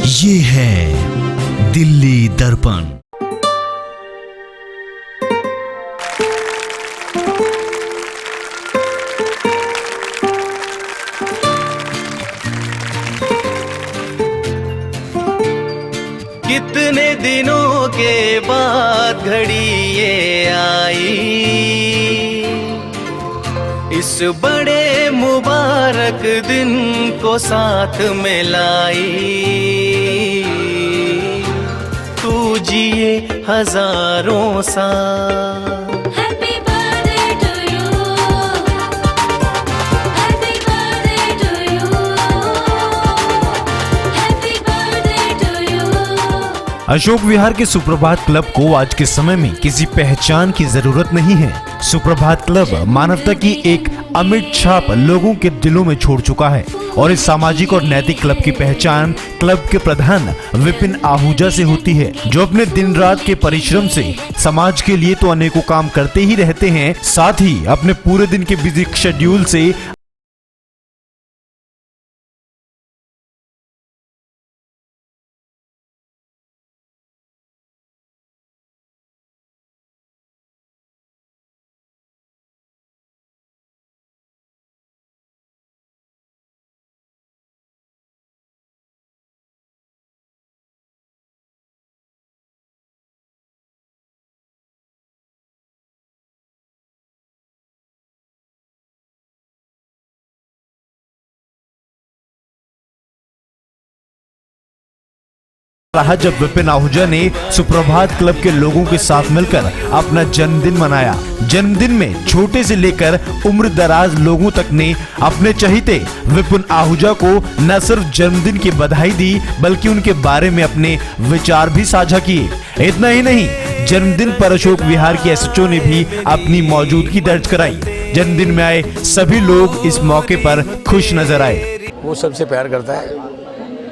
ये है दिल्ली दर्पण। कितने दिनों के बाद घड़ी ये आई, इस बड़े मुबारक दिन को साथ में लाई। तू जिए हजारों साल, अशोक विहार के सुप्रभात क्लब को आज के समय में किसी पहचान की जरूरत नहीं है। सुप्रभात क्लब मानवता की एक अमिट छाप लोगों के दिलों में छोड़ चुका है और इस सामाजिक और नैतिक क्लब की पहचान क्लब के प्रधान विपिन आहूजा से होती है, जो अपने दिन रात के परिश्रम से समाज के लिए तो अनेकों काम करते ही रहते हैं, साथ ही अपने पूरे दिन के बिजी शेड्यूल से रहा जब विपिन आहूजा ने सुप्रभात क्लब के लोगों के साथ मिलकर अपना जन्मदिन मनाया। जन्मदिन में छोटे से लेकर उम्र दराज लोगों तक ने अपने चहीते विपिन आहूजा को न सिर्फ जन्मदिन की बधाई दी, बल्कि उनके बारे में अपने विचार भी साझा किए। इतना ही नहीं, जन्मदिन पर अशोक विहार की एसएचओ ने भी अपनी मौजूदगी दर्ज कराई। जन्मदिन में आए सभी लोग इस मौके पर खुश नजर आए। वो सबसे प्यार करता है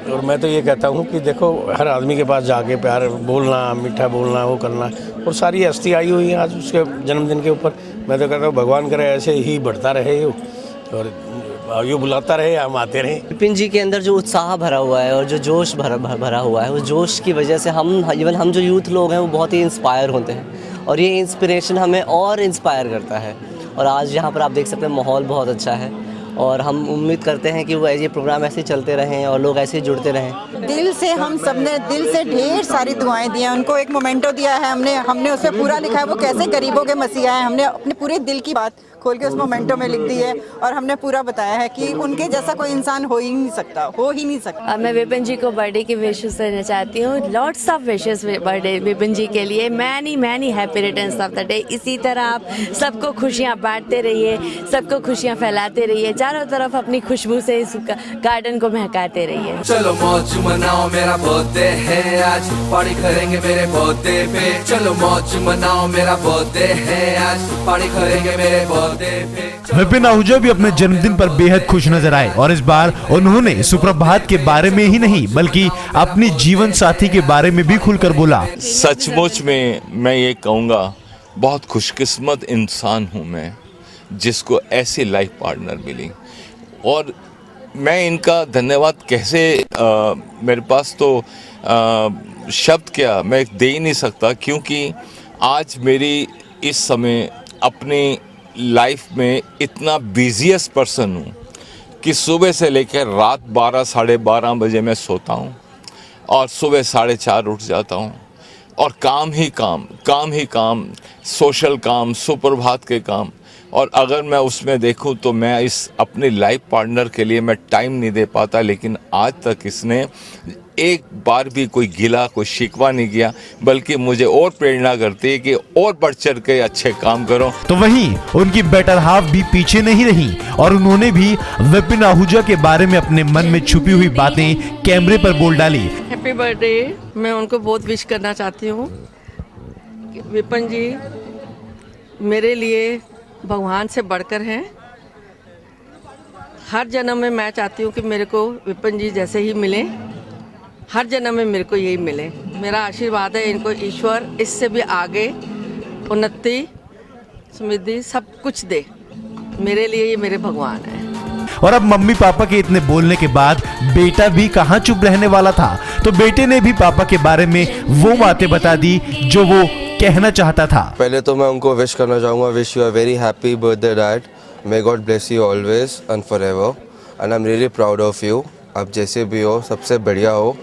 और मैं तो ये कहता हूँ कि देखो, हर आदमी के पास जाके प्यार बोलना, मीठा बोलना, वो करना, और सारी हस्ती आई हुई है आज उसके जन्मदिन के ऊपर। मैं तो कहता हूँ भगवान करे ऐसे ही बढ़ता रहे और यूँ बुलाता रहे, हम आते रहे। विपिन जी के अंदर जो उत्साह भरा हुआ है और जो जोश भरा हुआ है, उस जोश की वजह से हम जो यूथ लोग हैं वो बहुत ही इंस्पायर होते हैं और ये इंस्पिरेशन हमें और इंस्पायर करता है। और आज यहाँ पर आप देख सकते हैं माहौल बहुत अच्छा है और हम उम्मीद करते हैं कि वो ये प्रोग्राम ऐसे चलते रहें और लोग ऐसे जुड़ते रहें। दिल से हम सबने दिल से ढेर सारी दुआएं दी हैं उनको। एक मोमेंटो दिया है हमने उसमें पूरा लिखा है वो कैसे गरीबों के मसीहा हैं। हमने अपने पूरे दिल की बात खोल के उस मोमेंटो में लिख दी है और हमने पूरा बताया है कि उनके जैसा कोई इंसान हो ही नहीं सकता। मैं विपिन जी को बर्थडे की विशेस देना चाहती हूँ। Lots of wishes birthday Vipin ji के लिए। Many happy returns of the day. इसी तरह आप सबको खुशियाँ बांटते रहिए, सबको खुशियाँ फैलाते रहिए, चारों तरफ अपनी खुशबू से इस गार्डन को महकाते रहिए। चलो मौज मनाओ, मेरा बर्थडे है आज, पार्टी करेंगे मेरे बर्थडे पे। चलो मौज मनाओ, मेरा बर्थडे है आज, पार्टी करेंगे मेरे बर्थडे। विपिन आहूजा भी अपने जन्मदिन पर बेहद खुश नजर आए और इस बार उन्होंने सुप्रभात के बारे में ही नहीं बल्कि अपनी जीवन साथी के बारे में भी खुलकर बोला। सचमुच में मैं ये कहूँगा, बहुत खुशकिस्मत इंसान हूँ मैं जिसको ऐसी लाइफ पार्टनर मिली, और मैं इनका धन्यवाद कैसे मेरे पास तो शब्द क्या मैं दे ही नहीं सकता, क्योंकि आज मेरी इस समय अपनी लाइफ में इतना बिजीएस्ट पर्सन हूँ कि सुबह से लेकर रात 12 साढ़े 12 बजे मैं सोता हूँ और सुबह 4:30 उठ जाता हूँ और काम ही काम, सोशल काम, सुप्रभात के काम। और अगर मैं उसमें देखूं तो मैं इस अपनी लाइफ पार्टनर के लिए मैं टाइम नहीं दे पाता, लेकिन आज तक इसने एक बार भी कोई गिला, कोई शिकवा नहीं किया, बल्कि मुझे और प्रेरणा करती है कि और बढ़ चढ़ के अच्छे काम करो। तो वहीं उनकी बेटर हाफ भी पीछे नहीं रही और उन्होंने भी विपिन आहूजा के बारे में अपने मन में छुपी हुई बातें कैमरे पर बोल डाली। Happy birthday. मैं उनको बहुत विश करना चाहती हूँ। विपिन जी मेरे लिए भगवान से बढ़कर हैं। हर जन्म में मैं चाहती हूँ कि मेरे को विपिन जी जैसे ही मिले, हर जन्म में मेरे को यही मिले। मेरा आशीर्वाद है इनको ईश्वर इससे भी आगे उन्नति, समृद्धि सब कुछ दे। मेरे लिए ये मेरे भगवान है। और अब मम्मी पापा के इतने बोलने के बाद बेटा भी कहां चुप रहने वाला था, तो बेटे ने भी पापा के बारे में वो बातें बता दी जो वो कहना चाहता था। पहले तो मैं उनको विश करना चाहूँगा, wish you a very happy birthday dad, may God bless you always and forever, and I am really proud of you. आप जैसे भी हो सबसे बढ़िया हो।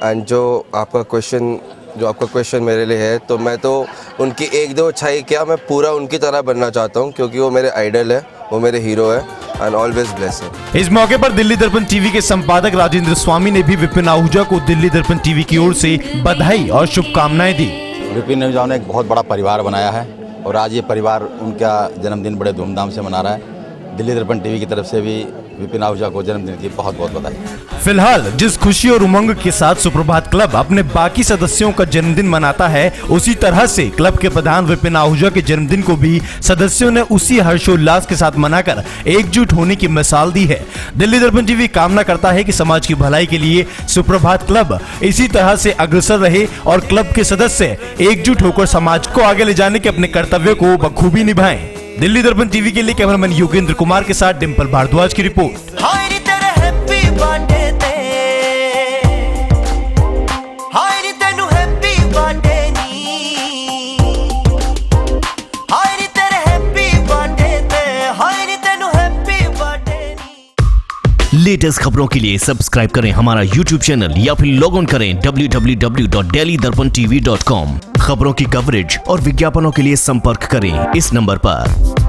एंड जो आपका क्वेश्चन मेरे लिए है, तो मैं तो उनकी एक दो अच्छाई क्या, मैं पूरा उनकी तरह बनना चाहता हूँ, क्योंकि वो मेरे आइडल है, वो मेरे हीरो है, एंड ऑलवेज ब्लेस हिम। इस मौके पर दिल्ली दर्पण टीवी के संपादक राजेंद्र स्वामी ने भी विपिन आहूजा को दिल्ली दर्पण टीवी की ओर से बधाई और शुभकामनाएं दी। विपिन आहूजा ने एक बहुत बड़ा परिवार बनाया है और आज ये परिवार उनका जन्मदिन बड़े धूमधाम से मना रहा है। दिल्ली दर्पण टीवी की तरफ से भी विपिन आहूजा को जन्मदिन की बहुत बहुत बधाई। फिलहाल जिस खुशी और उमंग के साथ सुप्रभात क्लब अपने बाकी सदस्यों का जन्मदिन मनाता है, उसी तरह से क्लब के प्रधान विपिन आहूजा के जन्मदिन को भी सदस्यों ने उसी हर्षोल्लास के साथ मनाकर एकजुट होने की मिसाल दी है। दिल्ली दर्पण टीवी कामना करता है कि समाज की भलाई के लिए सुप्रभात क्लब इसी तरह से अग्रसर रहे और क्लब के सदस्य एकजुट होकर समाज को आगे ले जाने के अपने कर्तव्य को बखूबी निभाएं। दिल्ली दर्पण टीवी के लिए कैमरामैन योगेंद्र कुमार के साथ डिंपल भारद्वाज की रिपोर्ट। लेटेस्ट खबरों के लिए सब्सक्राइब करें हमारा YouTube चैनल या फिर लॉग ऑन करें www.delhidarpantv.com। खबरों की कवरेज और विज्ञापनों के लिए संपर्क करें इस नंबर पर।